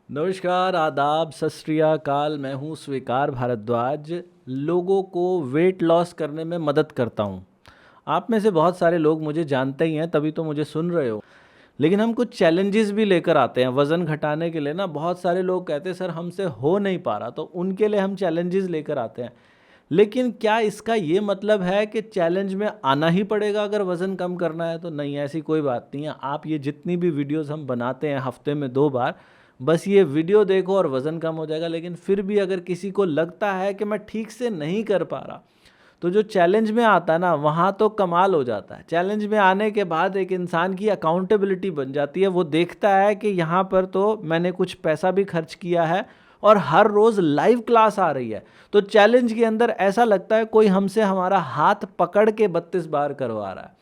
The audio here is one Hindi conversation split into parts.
नमस्कार, आदाब, सत श्री अकाल। मैं हूँ स्वीकार भारद्वाज। लोगों को वेट लॉस करने में मदद करता हूँ। आप में से बहुत सारे लोग मुझे जानते ही हैं, तभी तो मुझे सुन रहे हो। लेकिन हम कुछ चैलेंजेस भी लेकर आते हैं वज़न घटाने के लिए ना। बहुत सारे लोग कहते हैं सर हमसे हो नहीं पा रहा, तो उनके लिए हम चैलेंजेस लेकर आते हैं। लेकिन क्या इसका ये मतलब है कि चैलेंज में आना ही पड़ेगा अगर वज़न कम करना है? तो नहीं, ऐसी कोई बात नहीं है। आप ये जितनी भी वीडियोस हम बनाते हैं हफ्ते में 2 बार, बस ये वीडियो देखो और वज़न कम हो जाएगा। लेकिन फिर भी अगर किसी को लगता है कि मैं ठीक से नहीं कर पा रहा, तो जो चैलेंज में आता है ना, वहाँ तो कमाल हो जाता है। चैलेंज में आने के बाद एक इंसान की अकाउंटेबिलिटी बन जाती है। वो देखता है कि यहाँ पर तो मैंने कुछ पैसा भी खर्च किया है और हर रोज़ लाइव क्लास आ रही है। तो चैलेंज के अंदर ऐसा लगता है कोई हमसे हमारा हाथ पकड़ के 32 बार करवा रहा है।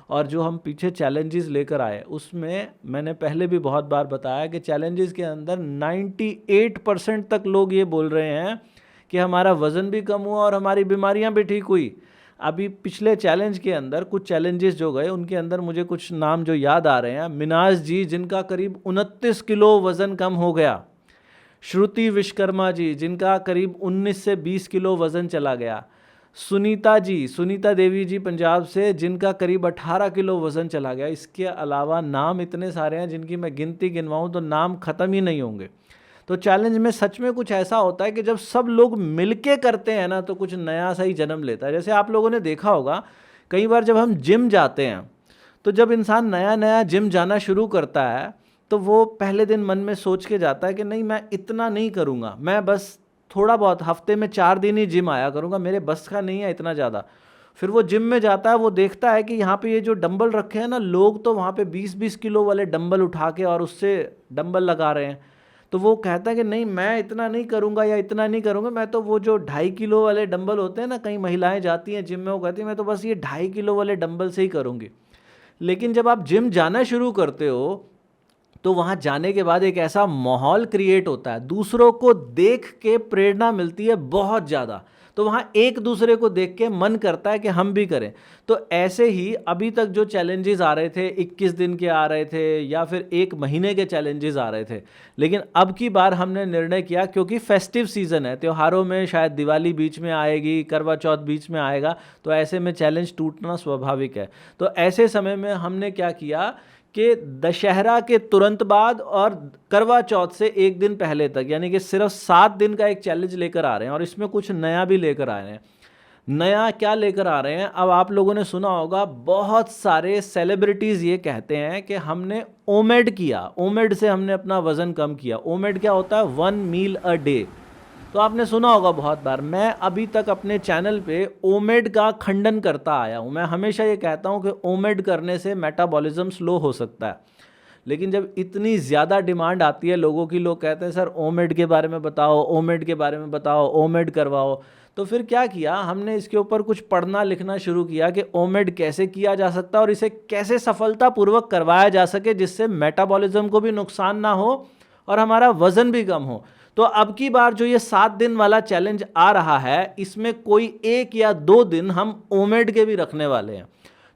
और जो हम पीछे चैलेंजेस लेकर आए, उसमें मैंने पहले भी बहुत बार बताया कि चैलेंजेस के अंदर 98% तक लोग ये बोल रहे हैं कि हमारा वज़न भी कम हुआ और हमारी बीमारियां भी ठीक हुई। अभी पिछले चैलेंज के अंदर कुछ चैलेंजेस जो गए, उनके अंदर मुझे कुछ नाम जो याद आ रहे हैं। मिनाज जी, जिनका करीब 29 किलो वज़न कम हो गया। श्रुति विश्वकर्मा जी, जिनका करीब 19 से 20 किलो वज़न चला गया। सुनीता जी, सुनीता देवी जी पंजाब से, जिनका करीब 18 किलो वज़न चला गया। इसके अलावा नाम इतने सारे हैं जिनकी मैं गिनती गिनवाऊं तो नाम ख़त्म ही नहीं होंगे। तो चैलेंज में सच में कुछ ऐसा होता है कि जब सब लोग मिलके करते हैं ना, तो कुछ नया सा ही जन्म लेता है। जैसे आप लोगों ने देखा होगा, कई बार जब हम जिम जाते हैं, तो जब इंसान नया नया जिम जाना शुरू करता है, तो वो पहले दिन मन में सोच के जाता है कि नहीं, मैं इतना नहीं करूँगा, मैं बस थोड़ा बहुत, हफ्ते में 4 दिन ही जिम आया करूँगा, मेरे बस का नहीं है इतना ज़्यादा। फिर वो जिम में जाता है, वो देखता है कि यहाँ पे ये जो डंबल रखे हैं ना, लोग तो वहाँ पे 20-20 किलो वाले डंबल उठा के और उससे डंबल लगा रहे हैं। तो वो कहता है कि नहीं, मैं इतना नहीं करूँगा या इतना नहीं करूँगा, मैं तो वो जो 2.5 किलो वाले डंबल होते हैं ना, कई महिलाएं जाती हैं जिम में, वो कहती हैं मैं तो बस ये 2.5 किलो वाले डंबल से ही करूँगी। लेकिन जब आप जिम जाना शुरू करते हो, तो वहाँ जाने के बाद एक ऐसा माहौल क्रिएट होता है, दूसरों को देख के प्रेरणा मिलती है बहुत ज़्यादा। तो वहाँ एक दूसरे को देख के मन करता है कि हम भी करें। तो ऐसे ही अभी तक जो चैलेंजेस आ रहे थे, 21 दिन के आ रहे थे या फिर 1 महीने के चैलेंजेस आ रहे थे। लेकिन अब की बार हमने निर्णय किया, क्योंकि फेस्टिव सीज़न है, त्योहारों में शायद दिवाली बीच में आएगी, करवा चौथ बीच में आएगा, तो ऐसे में चैलेंज टूटना स्वाभाविक है। तो ऐसे समय में हमने क्या किया कि दशहरा के तुरंत बाद और करवा चौथ से 1 दिन पहले तक, यानी कि सिर्फ 7 दिन का एक चैलेंज लेकर आ रहे हैं। और इसमें कुछ नया भी लेकर आ रहे हैं। नया क्या लेकर आ रहे हैं? अब आप लोगों ने सुना होगा, बहुत सारे सेलिब्रिटीज़ ये कहते हैं कि हमने ओमेड किया, ओमेड से हमने अपना वज़न कम किया। ओमेड क्या होता है? 1 मील अ डे। तो आपने सुना होगा बहुत बार। मैं अभी तक अपने चैनल पे ओमेड का खंडन करता आया हूँ। मैं हमेशा ये कहता हूँ कि ओमेड करने से मेटाबॉलिज्म स्लो हो सकता है। लेकिन जब इतनी ज़्यादा डिमांड आती है लोगों की, लोग कहते हैं सर ओमेड के बारे में बताओ, ओमेड के बारे में बताओ, ओमेड करवाओ। तो फिर क्या किया हमने, इसके ऊपर कुछ पढ़ना लिखना शुरू किया कि ओमेड कैसे किया जा सकता है और इसे कैसे सफलतापूर्वक करवाया जा सके, जिससे मेटाबॉलिज्म को भी नुकसान ना हो और हमारा वज़न भी कम हो। तो अब की बार जो ये 7 दिन वाला चैलेंज आ रहा है, इसमें कोई 1 या 2 दिन हम ओमेड के भी रखने वाले हैं,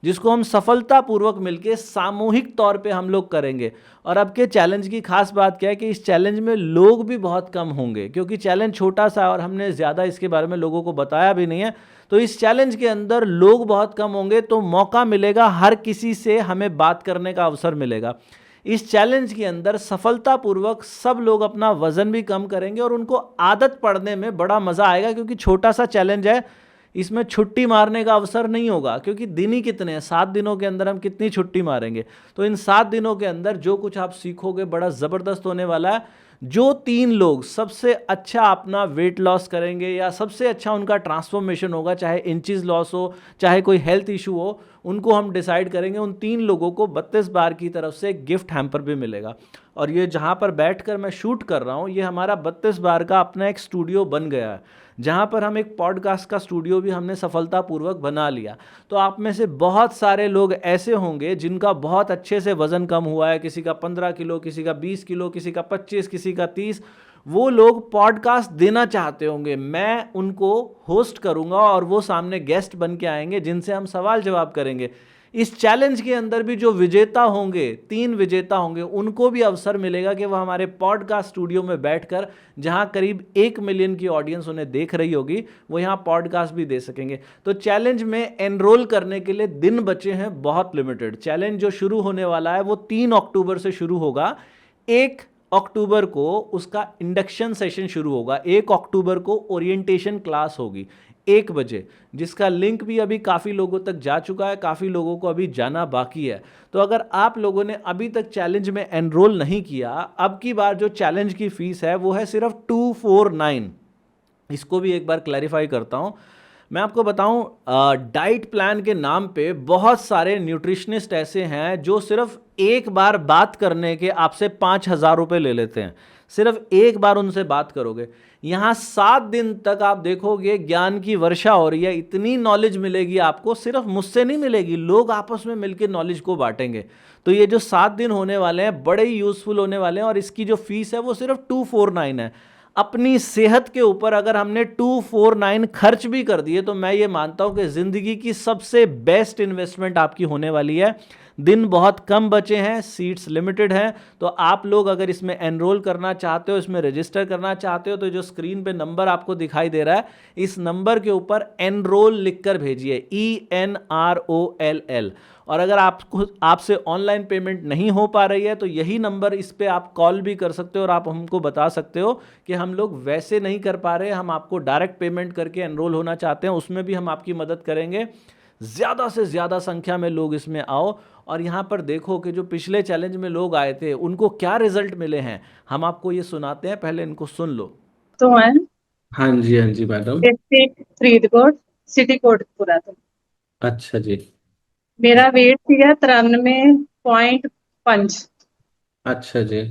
जिसको हम सफलतापूर्वक मिलके सामूहिक तौर पे हम लोग करेंगे। और अब के चैलेंज की खास बात क्या है कि इस चैलेंज में लोग भी बहुत कम होंगे, क्योंकि चैलेंज छोटा सा और हमने ज़्यादा इसके बारे में लोगों को बताया भी नहीं है। तो इस चैलेंज के अंदर लोग बहुत कम होंगे, तो मौका मिलेगा, हर किसी से हमें बात करने का अवसर मिलेगा। इस चैलेंज के अंदर सफलतापूर्वक सब लोग अपना वज़न भी कम करेंगे और उनको आदत पड़ने में बड़ा मज़ा आएगा, क्योंकि छोटा सा चैलेंज है, इसमें छुट्टी मारने का अवसर नहीं होगा। क्योंकि दिन ही कितने हैं, 7 दिनों के अंदर हम कितनी छुट्टी मारेंगे? तो इन 7 दिनों के अंदर जो कुछ आप सीखोगे बड़ा ज़बरदस्त होने वाला है। जो 3 लोग सबसे अच्छा अपना वेट लॉस करेंगे या सबसे अच्छा उनका ट्रांसफॉर्मेशन होगा, चाहे इंचेस लॉस हो, चाहे कोई हेल्थ इशू हो, उनको हम डिसाइड करेंगे। उन 3 लोगों को 32 बार की तरफ से गिफ्ट हैम्पर भी मिलेगा। और ये जहाँ पर बैठकर मैं शूट कर रहा हूँ, ये हमारा 32 बार का अपना एक स्टूडियो बन गया है, जहाँ पर हम एक पॉडकास्ट का स्टूडियो भी हमने सफलतापूर्वक बना लिया। तो आप में से बहुत सारे लोग ऐसे होंगे जिनका बहुत अच्छे से वज़न कम हुआ है, किसी का 15 किलो, किसी का 20 किलो, किसी का 25, किसी का 30। वो लोग पॉडकास्ट देना चाहते होंगे, मैं उनको होस्ट करूंगा और वो सामने गेस्ट बन के आएंगे, जिनसे हम सवाल जवाब करेंगे। इस चैलेंज के अंदर भी जो विजेता होंगे, 3 विजेता होंगे, उनको भी अवसर मिलेगा कि वह हमारे पॉडकास्ट स्टूडियो में बैठकर, जहां करीब 1 मिलियन की ऑडियंस उन्हें देख रही होगी, वो यहां पॉडकास्ट भी दे सकेंगे। तो चैलेंज में एनरोल करने के लिए दिन बचे हैं बहुत लिमिटेड। चैलेंज जो शुरू होने वाला है वो 3 अक्टूबर से शुरू होगा। 1 अक्टूबर को उसका इंडक्शन सेशन शुरू होगा। 1 अक्टूबर को ओरिएंटेशन क्लास होगी 1 बजे, जिसका लिंक भी अभी काफ़ी लोगों तक जा चुका है, काफ़ी लोगों को अभी जाना बाकी है। तो अगर आप लोगों ने अभी तक चैलेंज में एनरोल नहीं किया, अब की बार जो चैलेंज की फीस है वो है सिर्फ 249। इसको भी एक बार क्लैरिफाई करता हूँ। मैं आपको बताऊं, डाइट प्लान के नाम पे बहुत सारे न्यूट्रिशनिस्ट ऐसे हैं जो सिर्फ एक बार बात करने के आपसे 5,000 रुपये ले लेते हैं। सिर्फ एक बार उनसे बात करोगे, यहाँ 7 दिन तक आप देखोगे ज्ञान की वर्षा हो रही है। इतनी नॉलेज मिलेगी आपको, सिर्फ मुझसे नहीं मिलेगी, लोग आपस में मिलकर नॉलेज को बांटेंगे। तो ये जो 7 दिन होने वाले हैं बड़े ही यूजफुल होने वाले हैं, और इसकी जो फीस है वो सिर्फ 249 है। अपनी सेहत के ऊपर अगर हमने 249 खर्च भी कर दिए तो मैं ये मानता हूं कि जिंदगी की सबसे बेस्ट इन्वेस्टमेंट आपकी होने वाली है। दिन बहुत कम बचे हैं, सीट्स लिमिटेड हैं, तो आप लोग अगर इसमें एनरोल करना चाहते हो, इसमें रजिस्टर करना चाहते हो, तो जो स्क्रीन पे नंबर आपको दिखाई दे रहा है, इस नंबर के ऊपर एनरोल लिखकर भेजिए, ENROLL। और अगर आपसे ऑनलाइन पेमेंट नहीं हो पा रही है तो यही नंबर, इस पे आप कॉल भी कर सकते हो और आप हमको बता सकते हो कि हम लोग वैसे नहीं कर पा रहे, हम आपको डायरेक्ट पेमेंट करके एनरोल होना चाहते हैं, उसमें भी हम आपकी मदद करेंगे। ज़्यादा से ज़्यादा संख्या में लोग इसमें आओ और यहाँ पर देखो कि जो पिछले चैलेंज में लोग आए थे उनको क्या रिजल्ट मिले हैं, हम आपको ये सुनाते हैं, पहले इनको सुन लो। तो है हाँ जी madam. District Faridkot, city Kotpura तो अच्छा जी। मेरा weight ਸੀਗਾ 93.5। अच्छा जी।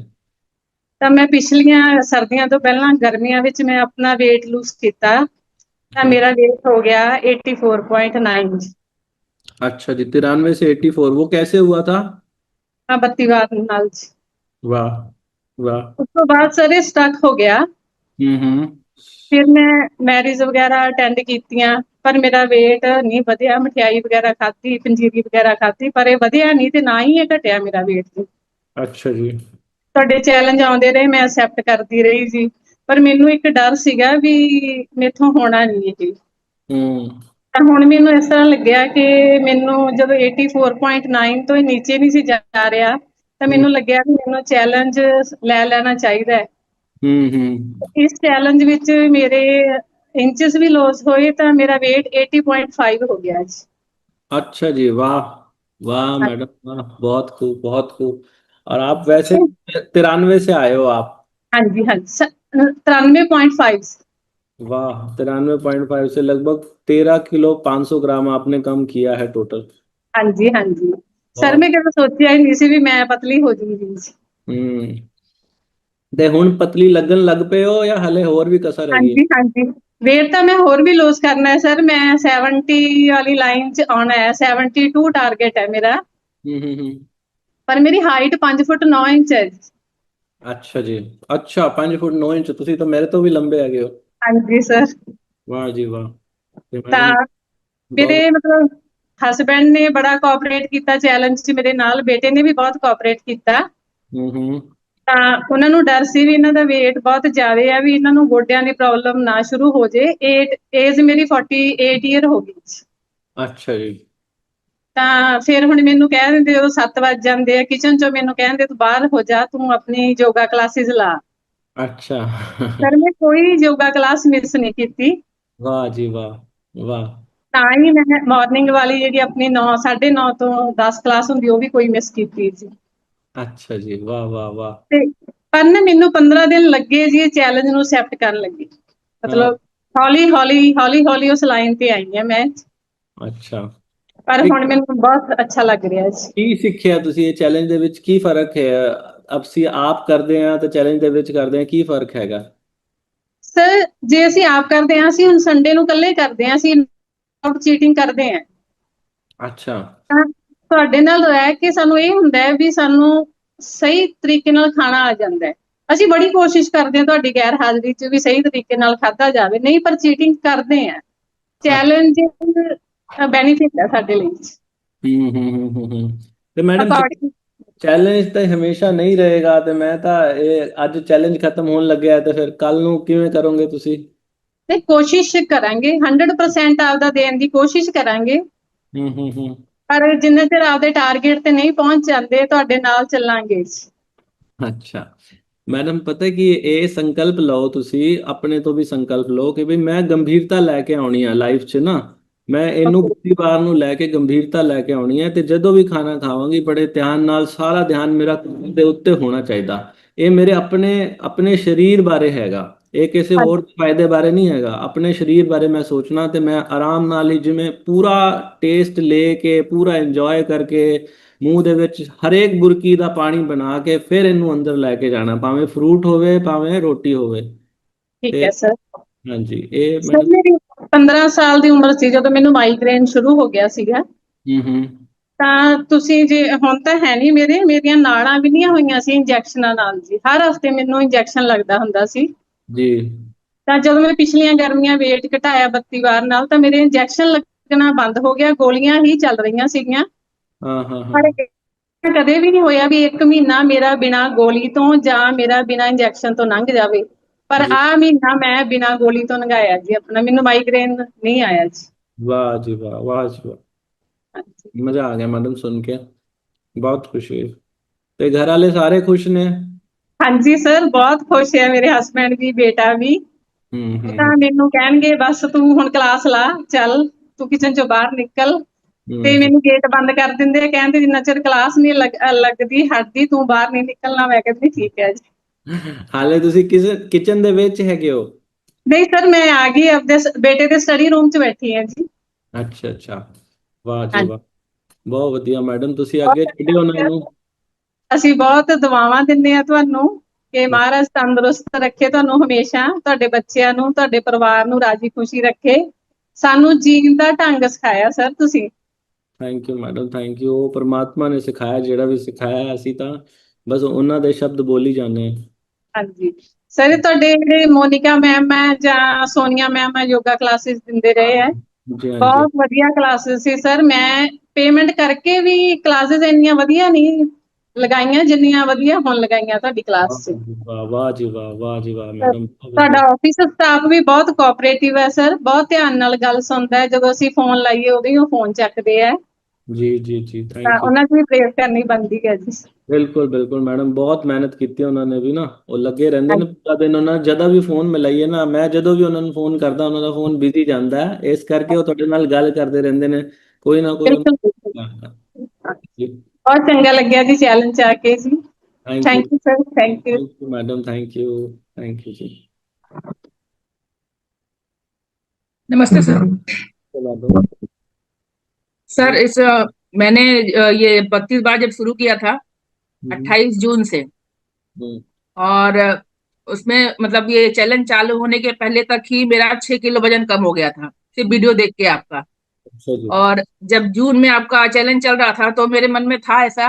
ਤਾਂ ਮੈਂ ਪਿਛਲੀਆਂ ਸਰਦੀਆਂ ਤੋਂ ਪਹਿਲਾਂ ਗਰਮੀਆਂ ਵਿੱਚ ਮੈਂ ਆਪਣਾ weight lose ਕੀਤਾ ਤਾਂ हाँ। ਮੇਰਾ weight ਹੋ ਗਿਆ 84.9। अच्छा जी, 93 से 84, वो कैसे हुआ था? ਆ 32 ਵਾਰ ਨਾਲ ਜੀ। वाह। वाह। ਉਸ ਤੋਂ ਬਾਅਦ ਸਰ ਇਹ ਸਟਕ ਹੋ ਗਿਆ। हम्म। ਫਿਰ ਮੈਂ ਮੈਰਿਜ ਵਗੈਰਾ ਅਟੈਂਡ ਕੀਤੀਆਂ ਪਰ ਮੇਰਾ weight ਨਹੀਂ ਵਧਿਆ। ਮਠਿਆਈ ਵਗੈਰਾ ਖਾਧੀ, ਪੰਜੀਰੀ ਵਗੈਰਾ ਖਾਧੀ, ਪਰ ਇਹ ਵਧਿਆ ਨਹੀਂ ਤੇ ਨਾ ਹੀ ਇਹ ਘਟਿਆ ਮੇਰਾ weight ਜੀ। अच्छा जी। ਤੁਹਾਡੇ ਚੈਲੰਜ ਆਉਂਦੇ ਰਹੇ, ਮੈਂ ਐਕਸੈਪਟ ਕਰਦੀ ਰਹੀ ਜੀ, ਪਰ ਮੈਨੂੰ ਇੱਕ ਡਰ ਸੀਗਾ ਵੀ ਮੇਥੋਂ ਹੋਣਾ ਨਹੀਂ ਇਹ। हम्म। ਤਾਂ ਹੁਣ ਮੈਨੂੰ ਇਸ ਤਰ੍ਹਾਂ ਲੱਗਿਆ ਕਿ ਮੈਨੂੰ ਜਦੋਂ 84.9 ਤੋਂ ਨੀਚੇ ਨਹੀਂ ਸੀ ਜਾ ਰਿਹਾ ਤਾਂ हम्म। ਮੈਨੂੰ ਲੱਗਿਆ ਕਿ ਮੈਨੂੰ ਚੈਲੰਜ ਲੈ ਲੈਣਾ ਚਾਹੀਦਾ ਹੈ। ਇਸ ਚੈਲੰਜ ਵਿੱਚ ਮੇਰੇ ਇੰਚਸ ਵੀ ਲॉस ਹੋਏ ਤਾਂ ਮੇਰਾ weight 80.5 ਹੋ ਗਿਆ ਜੀ। अच्छा जी, वाह। वाह मैडम, वाह, बहुत खूब, बहुत खूब। और आप वैसे 93 से आए हो आप? ਹਾਂਜੀ ਹਾਂਜੀ 93.5। वाह, 93.5 से लगभग 13 किलो 500 ग्राम आपने कम किया है टोटल। ਹਾਂਜੀ ਹਾਂਜੀ ਸਰ बहुत। ਮੈਂ ਕਦੇ ਸੋਚਿਆ ਹੀ ਨਹੀਂ ਸੀ ਵੀ ਮੈਂ ਪਤਲੀ ਹੋ ਜੂੰਗੀ ਜੀ। हम्म। ਤੇ ਹੁਣ ਪਤਲੀ ਲੱਗਣ ਲੱਗ ਪਏ ਹੋ ਜਾਂ ਹਲੇ ਹੋਰ ਵੀ ਕਸਰ ਹੈਗੀ ਹੈ? ਹਾਂਜੀ ਹਾਂਜੀ weight ਤਾਂ ਮੈਂ ਹੋਰ ਵੀ lose ਕਰਨਾ ਹੈ ਸਰ। ਮੈਂ 70 ਵਾਲੀ ਲਾਈਨ 'ਚ ਆਉਣਾ ਹੈ। 72 ਟਾਰਗੇਟ ਹੈ ਮੇਰਾ, ਹੂੰ। ਪਰ ਮੇਰੀ ਹਾਈਟ 5 ਫੁੱਟ 9 ਇੰਚ ਹੈ ਜੀ। ਅੱਛਾ ਜੀ। ਅੱਛਾ, 5 ਫੁੱਟ 9 ਇੰਚ, ਤੁਸੀਂ ਤਾਂ ਮੇਰੇ ਤੋਂ ਵੀ ਲੰਬੇ ਹੈਗੇ ਹੋ। ਹਾਂਜੀ ਸਰ। ਵਾਹ ਜੀ ਵਾਹ। ਤੇ ਤਾਂ ਮੈਡਮ ਮੇਰੇ ਬਹੁਤ। ਮਤਲਬ ਹਸਬੈਂਡ ਨੇ ਬੜਾ ਕੋਆਪਰੇਟ ਕੀਤਾ ਚੈਲੰਜ 'ਚ ਮੇਰੇ ਨਾਲ, ਬੇਟੇ ਨੇ ਵੀ ਬਹੁਤ ਕੋਆਪਰੇਟ ਕੀਤਾ। ਹੂੰ। ਤਾਂ ਉਹਨਾਂ ਨੂੰ ਡਰ ਸੀ ਵੀ ਇਹਨਾਂ ਦਾ weight ਬਹੁਤ ਜ਼ਿਆਦਾ ਹੈ, ਵੀ ਇਹਨਾਂ ਨੂੰ ਗੋਡਿਆਂ ਦੀ ਪ੍ਰੋਬਲਮ ਨਾ ਸ਼ੁਰੂ ਹੋ ਜੇ। ਏਜ ਮੇਰੀ 48 ਈਅਰ ਹੋ ਗਈ। ਅੱਛਾ ਜੀ। ਤਾਂ ਫਿਰ ਹੁਣ ਮੈਨੂੰ ਕਹਿ ਦਿੰਦੇ, ਜਦੋਂ 7 ਵੱਜ ਜਾਂਦੇ ਆ ਕਿਚਨ 'ਚੋਂ, ਮੈਨੂੰ ਕਹਿੰਦੇ ਤੂੰ ਬਾਹਰ ਹੋ ਜਾ, ਤੂੰ ਆਪਣੀ ਯੋਗਾ ਕਲਾਸਿਸ ਲਾ। अच्छा। ਸਰ ਮੈਂ ਕੋਈ ਯੋਗਾ ਕਲਾਸ ਮਿਸ ਨਹੀਂ ਕੀਤੀ। वाह जी वाह। वाह। ਤਾਂ ਹੀ ਮੈਂ ਮਾਰਨਿੰਗ ਵਾਲੀ ਜਿਹੜੀ ਆਪਣੀ 9 9:30 ਤੋਂ 10 ਕਲਾਸ ਹੁੰਦੀ ਉਹ ਵੀ ਕੋਈ ਮਿਸ ਕੀਤੀ ਸੀ। अच्छा जी, वाह वाह वाह। ਤੇ ਪਰ ਨਾ ਮੈਨੂੰ 15 ਦਿਨ ਲੱਗੇ ਜੀ ਇਹ ਚੈਲੰਜ ਨੂੰ ਅਸੈਪਟ ਕਰਨ ਲੱਗੀ। हाँ। ਮਤਲਬ ਹੌਲੀ ਉਸ ਲਾਈਨ ਤੇ ਆਈ ਹਾਂ ਮੈਂ, ਅੱਛਾ। ਪਰ ਤੇ ਹੁਣ ਮੈਨੂੰ ਬਹੁਤ ਅੱਛਾ ਲੱਗ ਰਿਹਾ ਜੀ। ਕੀ ਸਿੱਖਿਆ ਤੁਸੀਂ ਇਹ ਚੈਲੰਜ ਦੇ ਵਿੱਚ? ਕੀ ਫਰਕ ਹੈ? ਅਸੀਂ ਆਪ ਕਰਦੇ ਆ ਤੇ ਚੈਲੰਜ ਦੇ ਵਿੱਚ ਕਰਦੇ ਆ, ਕੀ ਫਰਕ ਹੈਗਾ? ਸਰ ਜੇ ਅਸੀਂ ਆਪ ਕਰਦੇ ਹਾਂ, ਅਸੀਂ ਹੁਣ ਸੰਡੇ ਨੂੰ ਇਕੱਲੇ ਕਰਦੇ ਹਾਂ, ਅਸੀਂ ਆਊਟ ਚੀਟਿੰਗ ਕਰਦੇ ਹਾਂ। ਅੱਛਾ। ਤਾਂ ਤੁਹਾਡੇ ਨਾਲ ਰਹਿ ਕੇ ਸਾਨੂੰ ਇਹ ਹੁੰਦਾ ਹੈ ਵੀ ਸਾਨੂੰ ਸਹੀ ਤਰੀਕੇ ਨਾਲ ਖਾਣਾ ਆ ਜਾਂਦਾ ਹੈ। ਅਸੀਂ ਬੜੀ ਕੋਸ਼ਿਸ਼ ਕਰਦੇ ਹਾਂ ਤੁਹਾਡੀ ਗੈਰ ਹਾਜ਼ਰੀ 'ਚ ਵੀ ਸਹੀ ਤਰੀਕੇ ਨਾਲ ਖਾਧਾ ਜਾਵੇ, ਨਹੀਂ ਪਰ ਚੀਟਿੰਗ ਕਰਦੇ ਹਾਂ। ਚੈਲੰਜ ਬੈਨੀਫਿਟ ਹੈ ਸਾਡੇ ਲਈ। ਤੇ ਮੈਡਮ ਪਕੌੜੇ। ਚੈਲੰਜ ਤਾਂ ਹਮੇਸ਼ਾ ਨਹੀਂ ਰਹੇਗਾ, ਤੇ ਮੈਂ ਤਾਂ ਇਹ ਅੱਜ ਚੈਲੰਜ ਖਤਮ ਹੋਣ ਲੱਗਿਆ ਤੇ ਫਿਰ ਕੱਲ ਨੂੰ ਕਿਵੇਂ ਕਰੋਗੇ ਤੁਸੀਂ? ਤੇ ਕੋਸ਼ਿਸ਼ ਕਰਾਂਗੇ 100% ਆਪਦਾ ਦੇਣ ਦੀ ਕੋਸ਼ਿਸ਼ ਕਰਾਂਗੇ, ਹੂੰ। ਪਰ ਜਿੰਨੇ ਚਿਰ ਆਪਦੇ ਟਾਰਗੇਟ ਤੇ ਨਹੀਂ ਪਹੁੰਚ ਜਾਂਦੇ ਤੁਹਾਡੇ ਨਾਲ ਚੱਲਾਂਗੇ। ਅੱਛਾ ਮੈਡਮ, ਪਤਾ ਕੀ ਇਹ ਸੰਕਲਪ ਲਓ, ਤੁਸੀਂ ਆਪਣੇ ਤੋਂ ਵੀ ਸੰਕਲਪ ਲਓ ਕਿ ਵੀ ਮੈਂ ਗੰਭੀਰਤਾ ਲੈ ਕੇ ਆਉਣੀ ਆ ਲਾਈਫ 'ਚ ਨਾ। ਮੈਂ ਇਹਨੂੰ ਪਰਿਵਾਰ ਨੂੰ ਲੈ ਕੇ ਗੰਭੀਰਤਾ ਲੈ ਕੇ ਆਉਣੀ ਹੈ, ਤੇ ਜਦੋਂ ਵੀ ਖਾਣਾ ਖਾਵਾਂਗੀ ਬੜੇ ਧਿਆਨ ਨਾਲ, ਸਾਰਾ ਧਿਆਨ ਮੇਰਾ ਖਾਣੇ ਦੇ ਉੱਤੇ ਹੋਣਾ ਚਾਹੀਦਾ। ਇਹ ਮੇਰੇ ਆਪਣੇ ਆਪਣੇ ਸਰੀਰ ਬਾਰੇ ਹੈਗਾ, ਇਹ ਕਿਸੇ ਹੋਰ ਫਾਇਦੇ ਬਾਰੇ ਨਹੀਂ ਹੈਗਾ। ਆਪਣੇ ਸਰੀਰ ਬਾਰੇ ਮੈਂ ਸੋਚਣਾ, ਤੇ ਮੈਂ ਆਰਾਮ ਨਾਲ ਹੀ ਜਿਵੇਂ ਪੂਰਾ ਟੇਸਟ ਲੈ ਕੇ, ਪੂਰਾ ਇੰਜੋਏ ਕਰਕੇ, ਮੂੰਹ ਦੇ ਵਿੱਚ ਹਰੇਕ ਬੁਰਕੀ ਦਾ ਪਾਣੀ ਬਣਾ ਕੇ ਫਿਰ ਇਹਨੂੰ ਅੰਦਰ ਲੈ ਕੇ ਜਾਣਾ, ਭਾਵੇਂ ਫਰੂਟ ਹੋਵੇ ਭਾਵੇਂ ਰੋਟੀ ਹੋਵੇ। ਠੀਕ ਤੇ ਹੈ ਸਰ। ਹਾਂਜੀ, ਇਹ ਸਰ ਮੈਨੂੰ। ਮੇਰੀ 15 ਸਾਲ ਦੀ ਉਮਰ ਸੀ ਜਦੋਂ ਮੈਨੂੰ ਮਾਈਗ੍ਰੇਨ ਸ਼ੁਰੂ ਹੋ ਗਿਆ ਸੀਗਾ। ਹੂੰ। ਤਾਂ ਤੁਸੀਂ ਜੇ ਹੁਣ ਤਾਂ ਹੈ ਨਹੀਂ, ਮੇਰੀਆਂ ਨਾੜਾਂ ਵਿੰਨੀਆਂ ਹੋਈਆਂ ਸੀ ਇੰਜੈਕਸ਼ਨਾਂ ਨਾਲ ਜੀ, ਹਰ ਹਫਤੇ ਮੈਨੂੰ ਇੰਜੈਕਸ਼ਨ ਲੱਗਦਾ ਹੁੰਦਾ ਸੀ। ਜੀ। ਤਾਂ ਜਦੋਂ ਮੈਂ ਪਿਛਲੀਆਂ ਗਰਮੀਆਂ weight ਘਟਾਇਆ 32 ਵਾਰ ਨਾਲ, ਤਾਂ ਮੇਰੇ ਇੰਜੈਕਸ਼ਨ ਲੱਗਣਾ ਬੰਦ ਹੋ ਗਿਆ, ਗੋਲੀਆਂ ਹੀ ਚੱਲ ਰਹੀਆਂ ਸੀਗੀਆਂ। ਹਾਂ। ਪਰ ਇਹ ਕਦੇ ਵੀ ਨਹੀਂ ਹੋਇਆ ਵੀ 1 ਮਹੀਨਾ ਮੇਰਾ ਬਿਨਾਂ ਗੋਲੀ ਤੋਂ ਜਾਂ ਮੇਰਾ ਬਿਨਾਂ ਇੰਜੈਕਸ਼ਨ ਤੋਂ ਲੰਘ ਜਾਵੇ। ਪਰ ਜੀ। ਆਹ ਮਹੀਨਾ ਮੈਂ ਬਿਨਾਂ ਗੋਲੀ ਤੋਂ ਲੰਘਾਇਆ ਜੀ ਆਪਣਾ, ਮੈਨੂੰ ਮਾਈਗ੍ਰੇਨ ਨਹੀਂ ਆਇਆ ਜੀ। ਵਾਹ ਜੀ ਵਾਹ, ਵਾਹ ਜੀ ਵਾਹ। ਹਾਂਜੀ। ਮਜ਼ਾ ਆ ਗਿਆ ਮੈਡਮ ਸੁਣ ਕੇ, ਬਹੁਤ ਖੁਸ਼ੀ ਹੋਈ। ਤੇ ਘਰ ਵਾਲੇ ਸਾਰੇ ਖੁਸ਼ ਨੇ? ਹਾਂਜੀ ਸਰ, ਬਹੁਤ ਖੁਸ਼ ਹੈ ਮੇਰੇ ਹਸਬੈਂਡ ਵੀ, ਬੇਟਾ ਵੀ। ਉਹ ਤਾਂ ਹੂੰ। ਮੈਨੂੰ ਕਹਿਣਗੇ ਬਸ ਤੂੰ ਹੁਣ ਕਲਾਸ ਲਾ, ਚੱਲ ਤੂੰ ਕਿਚਨ ਚੋਂ ਬਾਹਰ ਨਿਕਲ। ਤੇ ਹੂੰ। ਮੈਨੂੰ ਗੇਟ ਬੰਦ ਕਰ ਦਿੰਦੇ, ਕਹਿੰਦੇ ਜਿੰਨਾ ਚਿਰ ਕਲਾਸ ਨਹੀਂ ਲੱਗਦੀ ਹਟਦੀ ਤੂੰ ਬਾਹਰ ਨਹੀਂ ਨਿਕਲਣਾ। ਮੈਂ ਕਹਿੰਦੀ ਠੀਕ ਹੈ ਜੀ। ਹਾਲੇ ਤੁਸੀਂ ਕਿਚਨ ਦੇ ਵਿੱਚ ਹੈਗੇ ਹੋ? ਨਹੀਂ ਸਰ, ਮੈਂ ਆ ਗਈ ਆਪਦੇ ਬੇਟੇ ਦੇ ਸਟੱਡੀ ਰੂਮ 'ਚ ਬੈਠੀ ਹਾਂ ਜੀ। ਅੱਛਾ ਅੱਛਾ। ਵਾਹ ਜੀ ਹਾਂਜੀ। ਵਾਹ, ਬਹੁਤ ਵਧੀਆ ਮੈਡਮ, ਤੁਸੀਂ ਅੱਗੇ ਬਹੁਤ ਛੱਡਿਓ ਨਾ ਅੱਛਾ ਇਹਨੂੰ। ਸਰ। ਅਸੀਂ ਬਹੁਤ ਦੁਆਵਾਂ ਦਿੰਦੇ ਹਾਂ ਤੁਹਾਨੂੰ ਕਿ ਮਹਾਰਾਜ ਤੰਦਰੁਸਤ ਰੱਖੇ ਤੁਹਾਨੂੰ ਹਮੇਸ਼ਾ, ਤੁਹਾਡੇ ਬੱਚਿਆਂ ਨੂੰ, ਤੁਹਾਡੇ ਪਰਿਵਾਰ ਨੂੰ ਰਾਜੀ ਖੁਸ਼ੀ ਰੱਖੇ। ਸਾਨੂੰ ਜੀਣ ਦਾ ਢੰਗ ਸਿਖਾਇਆ ਸਰ ਤੁਸੀਂ। Thank you madam, thank you. ਉਹ ਪ੍ਰਮਾਤਮਾ ਨੇ ਸਿਖਾਇਆ, ਜਿਹੜਾ ਵੀ ਸਿਖਾਇਆ, ਅਸੀਂ ਤਾਂ ਬਸ ਉਹਨਾਂ ਦੇ ਸ਼ਬਦ ਬੋਲੀ ਜਾਂਦੇ ਹਾਂ। ਹਾਂਜੀ ਸਰ, ਤੁਹਾਡੇ ਜਿਹੜੇ ਮੋਨਿਕਾ ਮੈਮ ਹੈ ਜਾਂ ਸੋਨੀਆ ਮੈਮ ਹੈ, ਯੋਗਾ ਕਲਾਸਿਸ ਦਿੰਦੇ ਰਹੇ ਹੈ, ਜੀ ਹਾਂਜੀ। ਬਹੁਤ ਵਧੀਆ ਕਲਾਸਿਸ ਸੀ ਸਰ। ਮੈਂ ਪੇਮੈਂਟ ਕਰਕੇ ਵੀ ਕਲਾਸਿਸ ਇੰਨੀਆਂ ਵਧੀਆ ਨਹੀਂ ਲਗਾਈਆਂ ਜਿੰਨੀਆਂ ਵਧੀਆ ਹੁਣ ਲਗਾਈਆਂ ਤੁਹਾਡੀ ਵਾਹ ਕਲਾਸ 'ਚ। ਜੀ ਵਾਹ, ਵਾਹ ਜੀ ਵਾਹ, ਵਾਹ ਜੀ ਵਾਹ ਮੈਡਮ, ਬਹੁਤ ਤੁਹਾਡਾ ਵਧੀਆ। ਆਫਿਸ ਸਟਾਫ ਵੀ ਬਹੁਤ ਕੋਆਪਰੇਟਿਵ ਹੈ ਸਰ, ਬਹੁਤ ਧਿਆਨ ਨਾਲ ਗੱਲ ਸੁਣਦਾ ਹੈ। ਜਦੋਂ ਅਸੀਂ ਫੋਨ ਲਾਈਏ ਉਦੋਂ ਹੀ ਉਹ ਫੋਨ ਚੱਕਦੇ ਆ। ਜੀ ਜੀ ਜੀ, ਤਾਂ ਥੈਂਕ ਯੂ। ਉਹਨਾਂ ਦੀ ਵੀ ਪ੍ਰੇਅਰ ਕਰਨੀ ਬਣਦੀ ਹੈ ਜੀ। ਬਿਲਕੁਲ ਬਿਲकुल ਮੈਡਮ, ਬਹੁਤ ਮਿਹਨਤ ਕੀਤੀ ਉਹਨਾਂ ਨੇ ਵੀ ਨਾ, ਉਹ ਲੱਗੇ ਰਹਿੰਦੇ ਨੇ ਹਾਂਜੀ, ਪੂਰਾ ਦਿਨ। ਉਹਨਾਂ ਜਦੋਂ ਵੀ ਫੋਨ ਮਿਲਾਈਏ ਨਾ, ਮੈਂ ਜਦੋਂ ਵੀ ਉਹਨਾਂ ਨੂੰ ਫੋਨ ਕਰਦਾ, ਉਹਨਾਂ ਦਾ ਫੋਨ ਬਿਜ਼ੀ ਜਾਂਦਾ ਹੈ, ਇਸ ਕਰਕੇ ਉਹ ਤੁਹਾਡੇ ਨਾਲ ਗੱਲ ਕਰਦੇ ਰਹਿੰਦੇ ਨੇ, ਕੋਈ ਨਾ ਕੋਈ ਬਿਲਕੁਲ ਬਿਲਕੁਲ। ਉਹਨਾਂ ਜੀ। ਬਹੁਤ ਚੰਗਾ ਲੱਗਿਆ ਜੀ ਚੈਲੰਜ ਆ ਕੇ ਜੀ। Thank you. Thank you sir, thank you. Thank you madam, thank you जी। नमस्ते सर। चला दो। सर जी। मैंने ये 32 बार जब शुरू किया था हम्म। 28 जून से, हम्म। और उसमें मतलब ये चैलेंज चालू होने के पहले तक ही मेरा 6 किलो वजन कम हो गया था, सिर्फ वीडियो देख के आपका। अच्छा जी। और जब जून में आपका चैलेंज चल रहा था तो मेरे मन में था ऐसा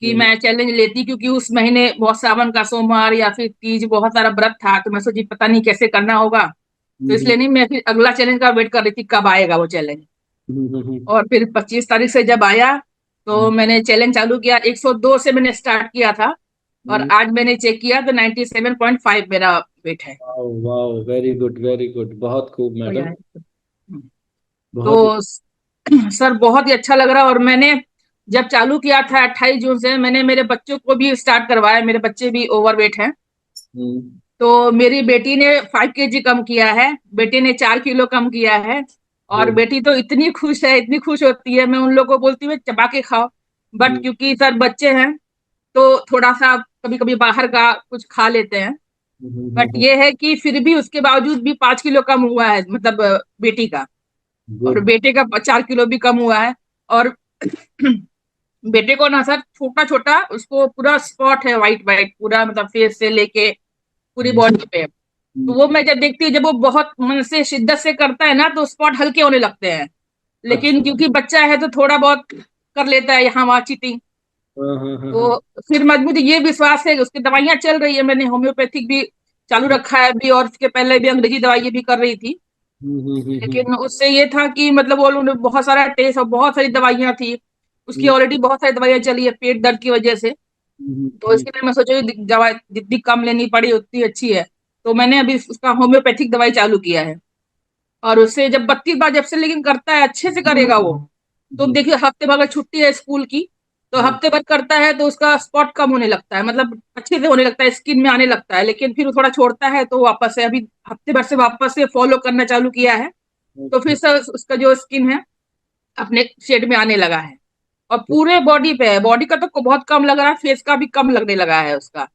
कि हम्म। मैं चैलेंज लेती, क्योंकि उस महीने बहुत सावन का सोमवार या फिर तीज बहुत सारा व्रत था, तो मैं सोची पता नहीं कैसे करना होगा। तो हम्म। इसलिए नहीं, मैं फिर अगला चैलेंज का वेट कर रही थी कब आएगा वो चैलेंज। हम्म। और फिर 25 तारीख से जब आया तो मैंने चैलेंज चालू किया। 102 से मैंने स्टार्ट किया था, और हम्म। आज मैंने चेक किया तो 97.5 मेरा वेट है। Wow wow, very good very good, बहुत खूब हो मैडम। जाए। बहुत ही। तो सर बहुत ही अच्छा लग रहा है। और मैंने जब चालू किया था 28 जून से, मैंने मेरे बच्चों को भी स्टार्ट करवाया, मेरे बच्चे भी ओवरवेट हैं। हम्म। तो मेरी बेटी ने 5 kg कम किया है, बेटे ने 4 किलो कम किया है। और गुड। बेटी तो इतनी खुश है, इतनी खुश होती है, मैं उन लोगों को बोलती हूँ चबा के खाओ। बट हम्म। क्योंकि सर बच्चे हैं तो थोड़ा सा कभी कभी बाहर का कुछ खा लेते हैं। बट ये है कि फिर भी उसके बावजूद भी 5 किलो कम हुआ है, मतलब बेटी का। और गुड। बेटे का 4 किलो भी कम हुआ है। और बेटे को ना सर छोटा छोटा उसको पूरा स्पॉट है, वाइट वाइट पूरा, मतलब फेस से लेके पूरी बॉडी पे। तो वो मैं जब देखती हूँ, जब वो बहुत मन से शिद्दत से करता है ना तो स्पॉट हल्के होने लगते हैं। लेकिन अच्छा। क्योंकि बच्चा है तो थोड़ा बहुत कर लेता है यहाँ वहाँ चीटिंग। हाँ हाँ हाँ हाँ। तो फिर मुझे ये विश्वास है कि उसकी दवाइयाँ चल रही है, मैंने होम्योपैथिक भी चालू रखा है अभी, और उसके पहले भी अंग्रेजी दवाइयाँ भी कर रही थी। हम्म। लेकिन उससे ये था कि मतलब वो लोगों ने बहुत सारा टेस्ट और बहुत सारी दवाइयाँ थी, उसकी ऑलरेडी बहुत सारी दवाइयां चली है पेट दर्द की वजह से। तो इसके लिए मैं सोचा दवा जितनी कम लेनी पड़ी उतनी अच्छी है। तो मैंने अभी उसका होम्योपैथिक दवाई चालू किया है। और उससे जब 32 बार जब से लेकिन करता है अच्छे से करेगा वो। तो देखिए हफ्ते भर अगर छुट्टी है स्कूल की तो हफ्ते भर करता है तो उसका स्पॉट कम होने लगता है, मतलब अच्छे से होने लगता है, स्किन में आने लगता है। लेकिन फिर वो थोड़ा छोड़ता है तो वापस से अभी हफ्ते भर से वापस से फॉलो करना चालू किया है। तो फिर से उसका जो स्किन है अपने शेड में आने लगा है। और पूरे बॉडी पे है, बॉडी का तो बहुत कम लग रहा है, फेस का भी कम लगने लगा है उसका।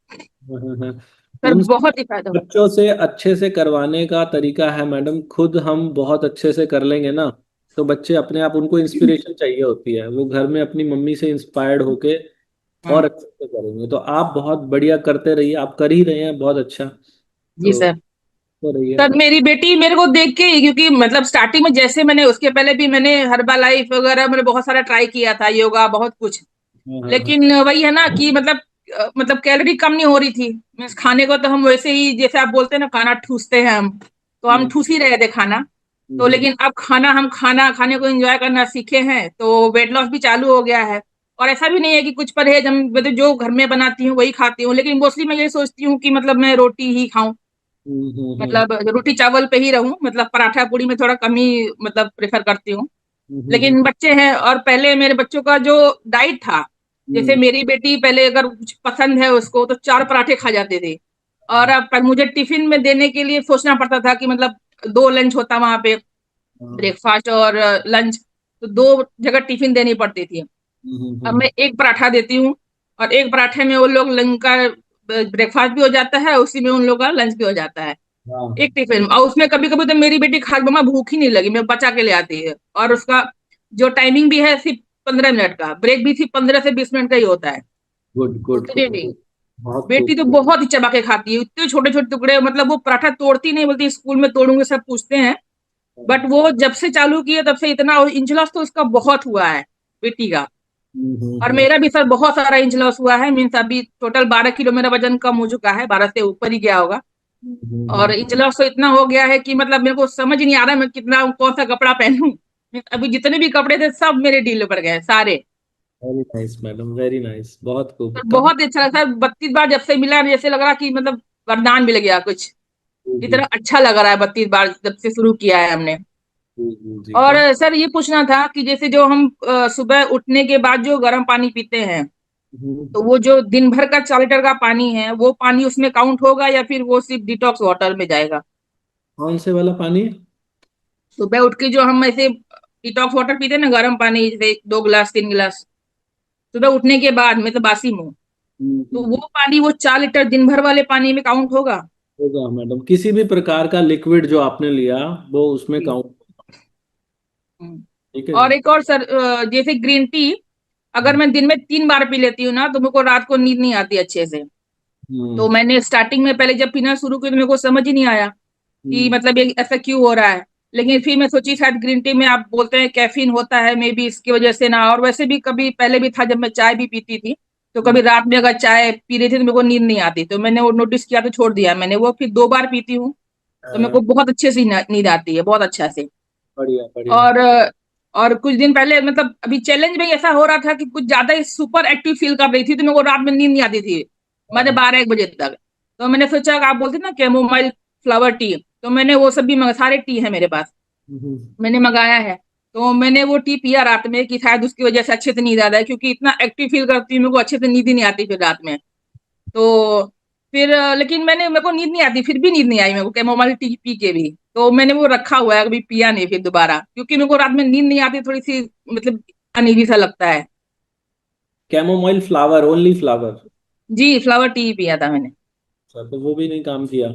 सर उन बहुत ही फायदा हुआ। बच्चों से अच्छे से करवाने का तरीका है मैडम, खुद हम बहुत अच्छे से कर लेंगे ना तो बच्चे अपने आप, उनको इंस्पिरेशन चाहिए होती है, वो घर में अपनी मम्मी से इंस्पायर्ड होके और हाँ अच्छे से करेंगे। तो आप बहुत बढ़िया करते रहिए, आप कर ही रहे हैं बहुत अच्छा। जी तो सर। तो रहिए। सर मेरी बेटी मेरे को देख के ही, क्योंकि मतलब स्टार्टिंग में जैसे मैंने उसके पहले भी मैंने हर्बल लाइफ वगैरह मैंने बहुत सारा ट्राई किया था, योगा बहुत कुछ। हाँ हाँ हाँ। लेकिन वही है ना कि मतलब मतलब कैलोरी कम नहीं हो रही थी। मीन्स खाने को तो हम वैसे ही जैसे आप बोलते हैं ना खाना ठूसते हैं हम, तो हम हम्म, ठूस ही रहे थे खाना। तो हम्म, लेकिन अब खाना हम खाना खाने को एंजॉय करना सीखे हैं तो वेट लॉस भी चालू हो गया है। और ऐसा भी नहीं है कि कुछ परहेज, हम मतलब जो घर में बनाती हूँ वही खाती हूँ, लेकिन मोस्टली मैं ये सोचती हूँ कि मतलब मैं रोटी ही खाऊं, हम्म, हम्म, हम्म, मतलब रोटी चावल पे ही रहूं, मतलब पराठा पूड़ी में थोड़ा कम ही मतलब प्रेफर करती हूँ। हम्म, लेकिन बच्चे हैं और पहले मेरे बच्चों का जो डाइट था, जैसे हम्म, मेरी बेटी पहले अगर कुछ पसंद है उसको तो 4 पराठे खा जाते थे। और अब पर मुझे टिफिन में देने के लिए सोचना पड़ता था कि मतलब 2 लंच होता वहां पे, हाँ, ब्रेकफास्ट और लंच, तो 2 जगह टिफिन देनी पड़ती थी। अब मैं एक पराठा देती हूँ और एक पराठे में वो लोग लंच का ब्रेकफास्ट भी हो जाता है, उसी में उन लोग का लंच भी हो जाता है हाँ। एक टिफिन। और उसमें कभी कभी तो मेरी बेटी खा मम्मा भूख ही नहीं लगी, मैं बचा के ले आती है। और उसका जो टाइमिंग भी है सिर्फ 15 मिनट का, ब्रेक भी सिर्फ 15 से 20 मिनट का ही होता है। गुड गुड उतने गुड। नहीं। बहुत बेटी तो खूब। बहुत ही चबा के खाती है, इतने छोटे छोटे टुकड़े, मतलब वो पराठा तोड़ती नहीं, बोलती स्कूल में तोड़ूंगे सब पूछते हैं। बट वो जब से चालू किया तब से इतना इंच लॉस तो उसका बहुत हुआ है बेटी का। और हम्म। मेरा भी सर बहुत सारा इंच लॉस हुआ है, मीन्स अभी टोटल 12 किलो मेरा वजन कम हो चुका है, 12 से ऊपर ही गया होगा। और इंच लॉस तो इतना हो गया है कि मतलब मेरे को समझ ही नहीं आ रहा मैं कितना कौन सा कपड़ा पहनूं। अभी जितने भी कपड़े थे सब मेरे ढीले पड़ गए सारे। Very nice madam, very nice, बहुत खूब और काम। बहुत अच्छा लगा सर, 32 बार जब से मिला जैसे लग रहा कि मतलब वरदान मिल गया कुछ। जी जी इतना अच्छा लग रहा है 32 बार जब से शुरू किया है हमने। जी जी जी, और बहुत। सर ये पूछना था कि जैसे जो हम सुबह उठने के बाद जो गर्म पानी पीते हैं, तो वो जो दिन भर का 4 लीटर का पानी है वो पानी उसमें काउंट होगा या फिर वो सिर्फ डिटॉक्स वाटर में जाएगा? कौन से वाला पानी? सुबह उठ के जो हम ऐसे डिटॉक्स वाटर पीते हैं ना, गर्म पानी जैसे 2 गिलास 3 गिलास सुबह उठने के बाद, मतलब बासी मुंह, तो वो पानी वो 4 लीटर दिन भर वाले पानी में काउंट होगा? होगा मैडम, किसी भी प्रकार का लिक्विड जो आपने लिया वो उसमें जी। काउंट। हम्म। ठीक है और जी। एक और सर, जैसे ग्रीन टी अगर मैं दिन में 3 बार पी लेती हूँ ना तो मेरे को रात को नींद नहीं आती अच्छे से। तो हम्म मैंने स्टार्टिंग में पहले जब पीना शुरू किया तो मेरे को समझ ही नहीं आया कि हम्म मतलब ये ऐसा क्यों हो रहा है। लेकिन फिर मैं सोची शायद ग्रीन टी में आप बोलते हैं कैफीन होता है, मे बी इसकी वजह से ना। और वैसे भी कभी पहले भी था जब मैं चाय भी पीती थी, तो हम्म। कभी रात में अगर चाय पी रही थी तो मेरे को नींद नहीं आती, तो मैंने वो नोटिस किया तो छोड़ दिया मैंने वो। फिर 2 बार पीती हूँ तो मेरे हाँ, को बहुत अच्छे से नींद आती है, बहुत अच्छा से। बढ़िया बढ़िया। और कुछ दिन पहले मतलब अभी चैलेंज में ऐसा हो रहा था कि कुछ ज्यादा ही सुपर एक्टिव फील कर रही थी तो मेरे को रात में नींद नहीं आती थी, मैंने हाँ, 12 1 बजे तक। तो मैंने सोचा कि आप बोलते ना कैमोमाइल फ्लावर टी, तो मैंने वो सब भी सारे टी है मेरे पास, हम्म, मैंने मंगाया है। तो मैंने वो टी पिया रात में कि शायद उसकी वजह से अच्छे से नींद आता है, क्योंकि इतना एक्टिव फील करती हूँ मेरे को अच्छे से नींद ही नहीं आती फिर रात में। तो फिर लेकिन मेरे को नींद नहीं आती, फिर भी नींद नहीं आई मेरे को कैमोमाइल टी पी के भी। तो मैंने वो रखा हुआ है, कभी पिया नहीं फिर दोबारा, क्योंकि मेरे को रात में नींद नहीं आती, थोड़ी सी मतलब अनईजी सा लगता है। Chamomile flower, only flower? जी फ्लावर टी पिया था मैंने। अच्छा, तो वो भी नहीं काम किया?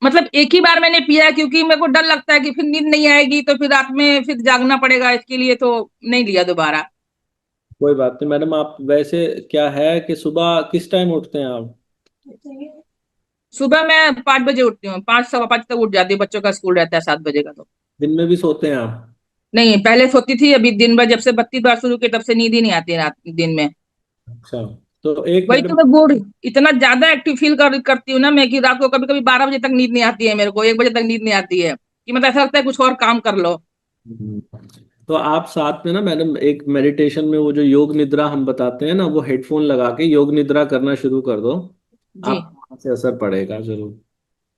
मतलब एक ही बार मैंने पिया क्योंकि मेरे को डर लगता है कि फिर नींद नहीं आएगी तो फिर रात में फिर जागना पड़ेगा, इसके लिए तो नहीं लिया दोबारा। कोई बात नहीं मैडम, आप वैसे क्या है कि सुबह किस टाइम उठते हैं आप? सुबह मैं 5 बजे उठती हूँ, 5 सवा 5 तक उठ जाती हूँ, बच्चों का स्कूल रहता है 7 बजे का। तो दिन में भी सोते हैं आप? नहीं, पहले सोती थी, अभी दिन भर जब से 32 बार शुरू की तब से नींद ही नहीं आती रात दिन में। अच्छा, तो एक वही तो मैडम। मैं बोल रही, इतना ज्यादा एक्टिव फील करती हूँ ना मैं कि रात को कभी कभी 12 बजे तक नींद नहीं आती है मेरे को, 1 बजे तक नींद नहीं आती है कि मतलब ऐसा लगता है कुछ और काम कर लो। तो आप साथ में ना मैडम एक मेडिटेशन में वो जो योग निद्रा हम बताते हैं ना, वो हेडफोन लगा के योग निद्रा करना शुरू कर दो। जी आपको वहाँ से असर पड़ेगा जरूर।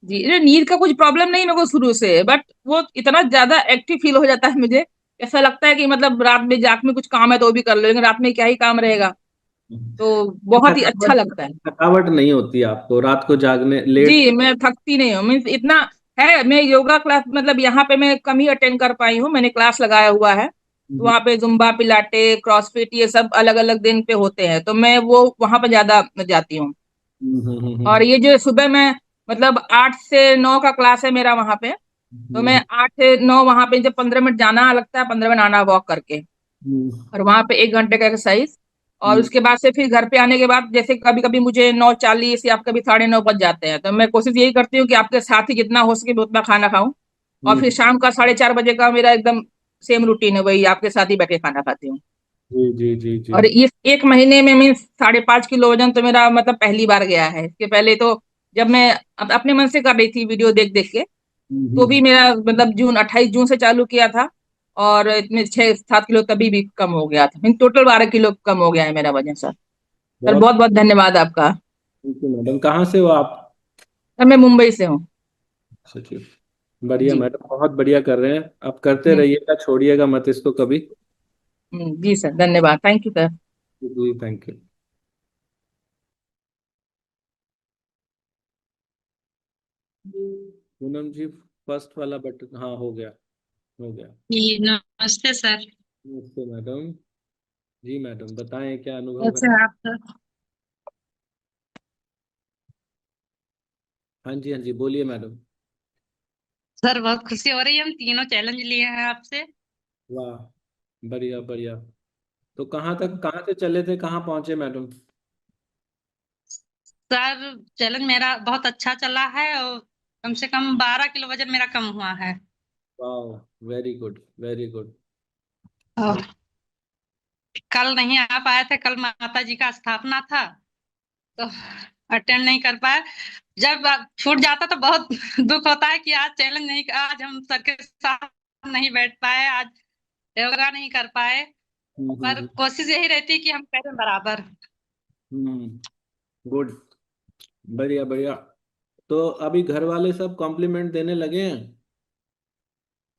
जी। अरे नींद का कुछ प्रॉब्लम नहीं मेरे को शुरू से, बट वो इतना ज्यादा एक्टिव फील हो जाता है मुझे। ऐसा लगता है कि मतलब रात में जाग में कुछ काम है तो वो भी कर लो, लेकिन रात में क्या ही काम रहेगा। तो बहुत ही अच्छा थकावट लगता है। थकावट नहीं होती आपको रात को जागने लेट? जी मैं थकती नहीं हूँ, मीन्स इतना है। मैं योगा क्लास मतलब यहाँ पे मैं कम ही अटेंड कर पाई हूँ, मैंने क्लास लगाया हुआ है। तो हम्म, वहाँ पे जुम्बा पिलाटे क्रॉसफिट ये सब अलग अलग दिन पे होते हैं, तो मैं वो वहां पे ज्यादा जाती हूँ। और ये जो सुबह में मतलब 8 से 9 का क्लास है मेरा वहां पे, तो मैं हम्म, 8 से 9 वहां पे जब 15 मिनट जाना लगता है, 15 मिनट आना वॉक करके, हम्म, और वहां पे 1 घंटे का एक्सरसाइज। और हम्म, उसके बाद से फिर घर पे आने के बाद जैसे कभी कभी मुझे 9:40 या कभी 9:30 बज जाते हैं, तो मैं कोशिश यही करती हूँ कि आपके साथ ही जितना हो सके मैं उतना खाना खाऊं। और फिर हम्म, शाम का 4:30 बजे का मेरा एकदम सेम रूटीन है, वही आपके साथ ही बैठे खाना खाती हूँ। जी जी जी जी। और इस 1 महीने में मीन 5.5 किलो वजन तो मेरा मतलब पहली बार गया है। इसके पहले तो जब मैं अपने मन से कर रही थी वीडियो देख देख के, तो भी हम्म, मेरा मतलब जून 28 जून से चालू किया था, और इतने 6-7 किलो तभी भी कम हो गया था। टोटल 12 किलो कम हो गया है मेरा वजन सर। सर बहुत बहुत बहुत धन्यवाद आपका। Thank you madam. कहाँ से हो आप? सर मैं मुंबई से हूँ। सचिव। बढ़िया जी। मैडम, बहुत बढ़िया कर रहे हैं। आप करते हम्म, रहिएगा, छोड़िएगा मत इसको कभी। जी सर धन्यवाद, थैंक यू सर। जी thank you. Poonam ji, first वाला बटन हाँ हो गया, हो गया। जी नमस्ते सर। नमस्ते मैडम। जी मैडम बताएं क्या अनुभव है? कैसे हैं आप सर? हाँ जी हाँ जी, बोलिए मैडम। सर बहुत खुशी हो रही है, हम तीनों चैलेंज लिए हैं आपसे। वाह, बढ़िया बढ़िया। तो कहाँ से चले थे, कहाँ पहुंचे मैडम? सर चैलेंज मेरा बहुत अच्छा चला है और कम से कम 12 किलो वजन मेरा कम हुआ है। वाह, वेरी गुड वेरी गुड। और कल नहीं आ पाए थे, कल माता जी का स्थापना था तो अटेंड नहीं कर पाए। जब छूट जाता तो बहुत दुख होता है कि आज चैलेंज नहीं, आज हम सर के साथ नहीं बैठ पाए, आज योगा नहीं कर पाए। पर हम्म। कोशिश यही रहती है कि हम करें बराबर। गुड, बढ़िया बढ़िया। तो अभी घर वाले सब कॉम्प्लीमेंट देने लगे हैं?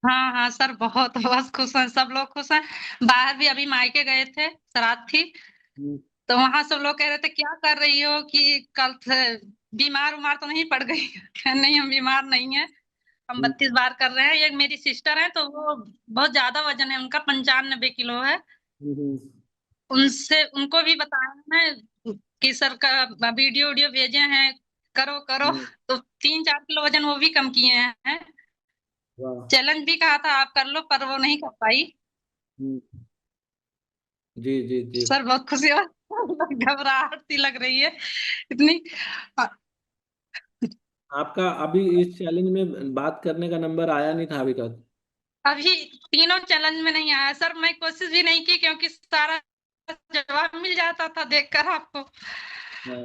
हाँ हाँ सर बहुत बहुत खुश हैं, सब लोग खुश हैं। बाहर भी अभी मायके गए थे, श्राद्ध थी, हम्म, तो वहां सब लोग कह रहे थे क्या कर रही हो कि कल से बीमार उमार तो नहीं पड़ गई? नहीं हम बीमार नहीं है, हम हम्म, 32 बार कर रहे हैं। एक मेरी सिस्टर है तो वो बहुत ज्यादा वजन है उनका, 95 किलो है। हम्म, उनसे उनको भी बताया मैं कि सर का वीडियो वीडियो भेजे हैं, करो करो। हम्म, तो 3-4 किलो वजन वो भी कम किए हैं। वाह। चैलेंज भी कहा था आप कर लो, पर वो नहीं कर पाई। हम्म, जी जी जी। सर बहुत खुशी हो घबराहट सी लग रही है इतनी। आपका अभी इस चैलेंज में बात करने का नंबर आया नहीं था अभी तक? अभी तीनों चैलेंज में नहीं आया सर, मैं कोशिश भी नहीं की क्योंकि सारा जवाब मिल जाता था देखकर आपको। हाँ,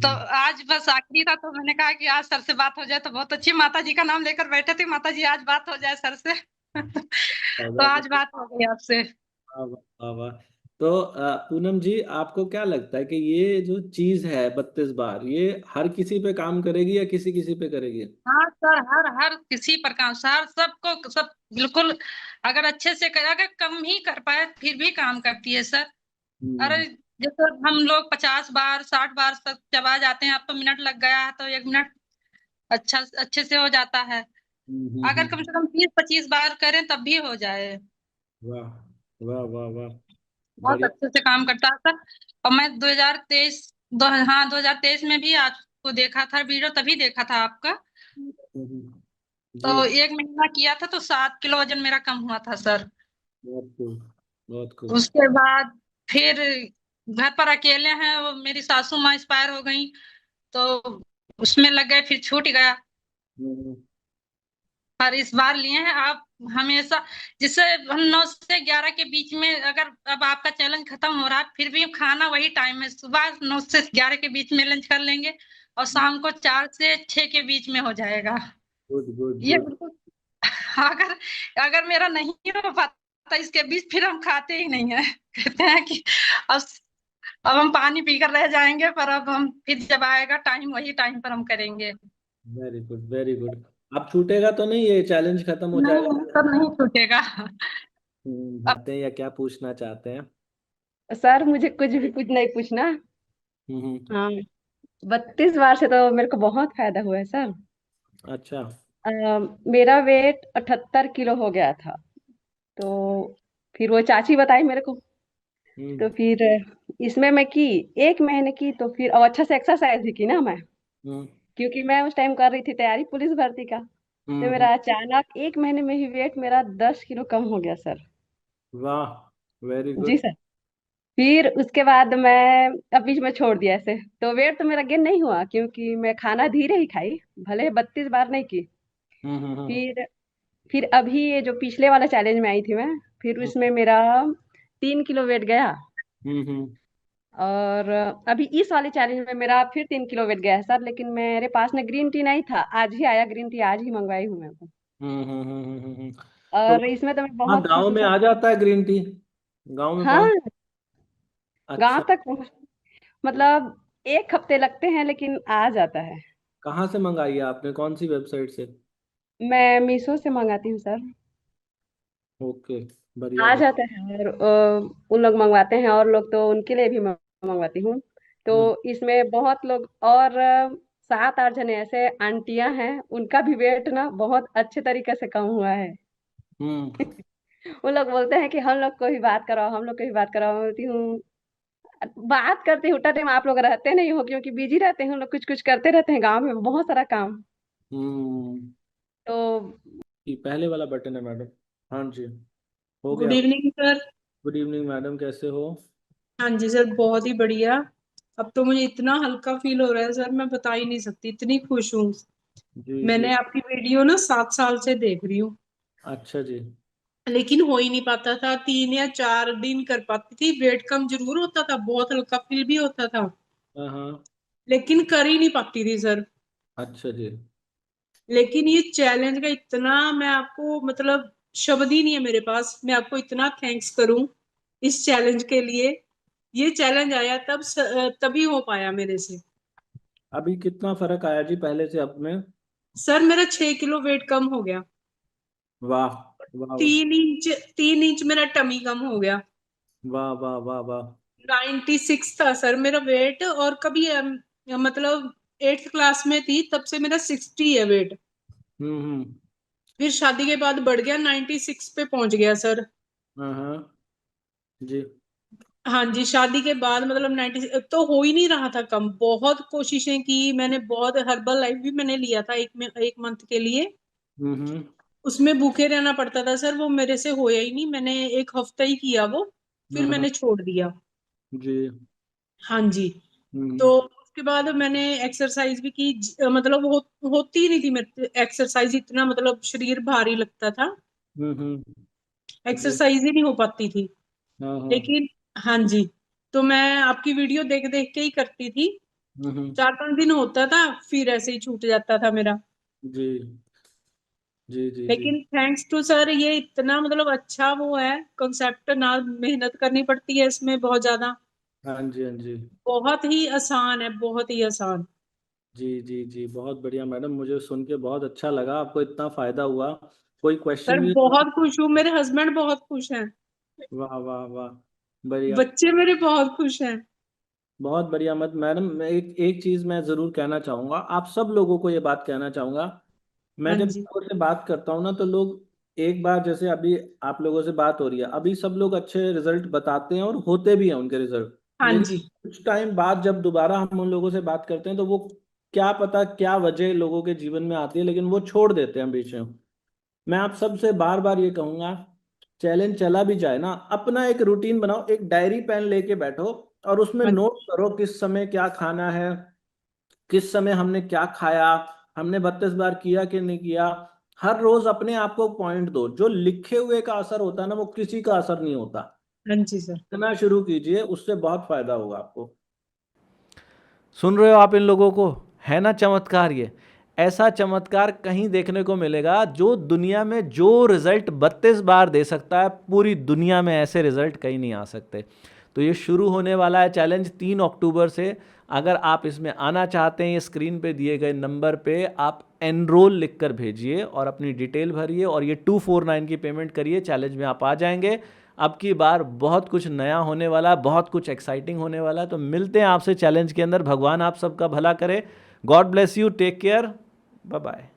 तो आज बस आखिरी था तो मैंने कहा कि आज सर से बात हो जाए तो बहुत अच्छी, माता जी का नाम लेकर बैठे थे, माता जी आज बात हो जाए सर से तो आज वाह, बात हो गई आपसे। वाह, वाह, वाह। तो पूनम जी, आपको क्या लगता है कि ये जो चीज है 32 बार, ये हर किसी पे काम करेगी या किसी किसी पे करेगी? हाँ सर, हर हर किसी प्रकार सर सबको सब बिल्कुल, अगर अच्छे से कर, अगर कम ही कर पाए फिर भी काम करती है सर। अरे हम्म, जैसे हम लोग 50 बार 60 बार तक चबा जाते हैं, अब तो मिनट लग गया है तो 1 मिनट अच्छा अच्छे से हो जाता है। हम्म, अगर कम से कम 30-25 बार करें तब भी हो जाए। वाह वाह वाह वाह, बहुत बढ़िया। अच्छे से काम करता है सर। और मैं 2023 हाँ 2023 में भी आपको देखा था वीडियो, तभी देखा था आपका। तो जी, 1 महीना किया था तो 7 किलो वजन मेरा कम हुआ था सर। बहुत खूब, बहुत खूब। उसके बाद फिर घर पर अकेले हैं, वो मेरी सासू माँ एक्सपायर हो गई, तो उसमें लग गए, फिर छूट गया। हम्म, पर इस बार लिए हैं आप हमेशा, जिससे हम 9 से 11 के बीच में, अगर अब आपका चैलेंज खत्म हो रहा है फिर भी खाना वही टाइम है, सुबह 9 से 11 के बीच में लंच कर लेंगे और शाम को 4 से 6 के बीच में हो जाएगा। गुड गुड ये गुड। बिल्कुल अगर अगर मेरा नहीं हो पाता था, इसके बीच फिर हम खाते ही नहीं है। कहते हैं कि अब अब हम पानी पीकर रह जाएंगे, पर अब हम फिर जब आएगा टाइम, वही टाइम पर हम करेंगे। Very good, very good. अब छूटेगा तो नहीं, ये चैलेंज खत्म हो नहीं, जाएगा? सब नहीं छूटेगा। बताते हैं या क्या पूछना चाहते हैं? सर मुझे कुछ भी कुछ नहीं पूछना। हम्म। हाँ, 32 बार से तो मेरे को बहुत फायदा हुआ है सर। अच्छा। अ, मेरा वेट 78 किलो हो गया था। तो फिर वो चाची बताई मेरे को। हम्म। तो फिर इसमें मैं की 1 महीने की, तो फिर और अच्छा से एक्सरसाइज भी की ना मैं, हम्म। क्योंकि मैं उस टाइम कर रही थी तैयारी पुलिस भर्ती का। तो हम्म। मेरा अचानक 1 महीने में ही वेट मेरा 10 किलो कम हो गया सर। वाह, वेरी जी गुड। सर। फिर उसके बाद मैं अब बीच में छोड़ दिया ऐसे। तो वेट तो मेरा गेन नहीं हुआ, क्योंकि मैं खाना धीरे ही खाई, भले 32 बार नहीं की। हम्म। फिर अभी ये जो पिछले वाला चैलेंज में आई थी मैं, फिर उसमें मेरा 3 किलो वेट गया। हम्म। और अभी इस वाले चैलेंज में मेरा फिर 3 किलो वेट गया है सर। लेकिन मेरे पास में ग्रीन टी नहीं था, आज ही आया ग्रीन टी, आज ही मंगवाई हूँ मैं तो। तो और इसमें तो मैं हाँ, बहुत खुश गांव हूँ में सर। आ जाता है ग्रीन टी? गांव में हाँ, पहुंच? गांव अच्छा। तक मतलब 1 हफ्ते लगते हैं, लेकिन आ जाता है। कहाँ से मंगाई है आपने, कौन सी वेबसाइट से? मैं मीशो से मंगाती हूँ सर। ओके, बढ़िया आ बढ़िया। जाता है। और उन लोग मंगवाते हैं, और लोग तो उनके लिए भी मंगवाती हूँ। तो हम्म। इसमें बहुत लोग और 7-8 जने ऐसे आंटियां हैं, उनका भी वेट ना बहुत अच्छे तरीके से कम हुआ है। हम्म। वो लोग बोलते हैं कि हम लोग को ही बात कराओ, हम लोग को ही बात कराओ। मैं बोलती हूँ बात करती हूँ, उतना टाइम आप लोग रहते नहीं हो, क्योंकि बिजी रहते हैं हम लोग, कुछ कुछ करते रहते हैं गाँव में बहुत सारा काम। हम्म। तो ये पहले वाला बटन है मैडम। हाँ जी, हो गुड गया। Evening sir. Good evening madam, कैसे हो? हाँ जी सर, बहुत ही बढ़िया। अब तो मुझे इतना हल्का फील हो रहा है सर, मैं बता ही नहीं सकती, इतनी खुश हूँ। जी जी। मैंने आपकी वीडियो ना 7 साल से देख रही हूँ, अच्छा जी। लेकिन हो ही नहीं पाता था। 3 या 4 दिन कर पाती थी, वेट कम जरूर होता था, बहुत हल्का फील भी होता था, हाँ हाँ। लेकिन कर ही नहीं पाती थी सर। अच्छा जी। लेकिन ये चैलेंज का इतना, मैं आपको मतलब शब्द ही नहीं है मेरे पास, मैं आपको इतना थैंक्स करूं इस चैलेंज के लिए। ये चैलेंज आया तभी हो पाया मेरे से। अभी कितना फर्क आया जी पहले से अब में? सर मेरा 6 किलो वेट कम हो गया। वाह वाह 3 इंच मेरा टमी कम हो गया। वाह वाह वाह वाह। 96 था सर मेरा वेट, और कभी मतलब 8th क्लास में थी तब से मेरा 60 है वेट। हम्म। फिर शादी के बाद बढ़ गया, 96 पे पहुंच गया सर। हाँ हाँ जी। हाँ जी, शादी के बाद मतलब 90 तो हो ही नहीं रहा था कम, बहुत कोशिशें की मैंने, बहुत हर्बल लाइफ भी मैंने लिया था 1 मंथ के लिए। हम्म। उसमें भूखे रहना पड़ता था सर, वो मेरे से होया ही नहीं, मैंने 1 हफ्ता ही किया वो, फिर हाँ मैंने छोड़ दिया। जी। हाँ जी। तो हम्म उसके बाद मैंने एक्सरसाइज भी की, मतलब होती ही नहीं थी मेरे एक्सरसाइज, इतना मतलब शरीर भारी लगता था, जी। एक्सरसाइज ही नहीं हो पाती थी। हाँ हाँ। लेकिन हाँ जी, तो मैं आपकी वीडियो देख देख के ही करती थी। हम्म। 4-5 दिन होता था, फिर ऐसे ही छूट जाता था मेरा। जी जी जी जी। लेकिन थैंक्स टू सर, ये इतना मतलब अच्छा वो है कॉन्सेप्ट, ना मेहनत करनी पड़ती है इसमें बहुत ज्यादा, हाँ जी हाँ जी। बहुत ही आसान है, बहुत ही आसान। जी जी जी, बहुत बढ़िया मैडम, मुझे सुन के बहुत अच्छा लगा, आपको इतना फायदा हुआ। कोई सर क्वेश्चन भी? बहुत खुश हूँ, मेरे हस्बैंड बहुत खुश हैं, वाह वाह वाह, बढ़िया। बच्चे मेरे बहुत खुश हैं। बहुत बढ़िया। मत मैडम, मैं एक एक चीज मैं जरूर कहना चाहूंगा, आप सब लोगों को ये बात कहना चाहूंगा। मैं हाँ जब जी। लोगों से बात करता हूँ ना, तो लोग एक बार, जैसे अभी आप लोगों से बात हो रही है, अभी सब लोग अच्छे रिजल्ट बताते हैं और होते भी हैं उनके रिजल्ट। हाँ लेकिन जी। कुछ टाइम बाद जब दोबारा हम उन लोगों से बात करते हैं, तो वो क्या पता क्या वजह लोगों के जीवन में आती है, लेकिन वो छोड़ देते हैं बीच में। मैं आप सबसे बार बार ये कहूंगा, चैलेंज चला भी जाए ना, अपना एक रूटीन बनाओ, एक डायरी पेन लेके बैठो और उसमें हाँ नोट करो किस समय क्या खाना है, किस समय हमने क्या खाया, हमने 32 बार किया कि नहीं किया। हर रोज अपने आप को पॉइंट दो। जो लिखे हुए का असर होता है ना, वो किसी का असर नहीं होता। हाँ जी सर। करना शुरू कीजिए, उससे बहुत फायदा होगा आपको। सुन रहे हो आप इन लोगों को? है ना चमत्कार ये? ऐसा चमत्कार कहीं देखने को मिलेगा। जो दुनिया में जो रिजल्ट 32 बार दे सकता है, पूरी दुनिया में ऐसे रिजल्ट कहीं नहीं आ सकते। तो ये शुरू होने वाला है चैलेंज 3 अक्टूबर से। अगर आप इसमें आना चाहते हैं, ये स्क्रीन पे दिए गए नंबर पे आप एनरोल लिखकर भेजिए और अपनी डिटेल भरिए और ये 249 की पेमेंट करिए। चैलेंज में आप आ जाएंगे। अब की बार बहुत कुछ नया होने वाला है, बहुत कुछ एक्साइटिंग होने वाला है। तो मिलते हैं आपसे चैलेंज के अंदर। भगवान आप सबका भला करे। God bless you, take care, bye bye.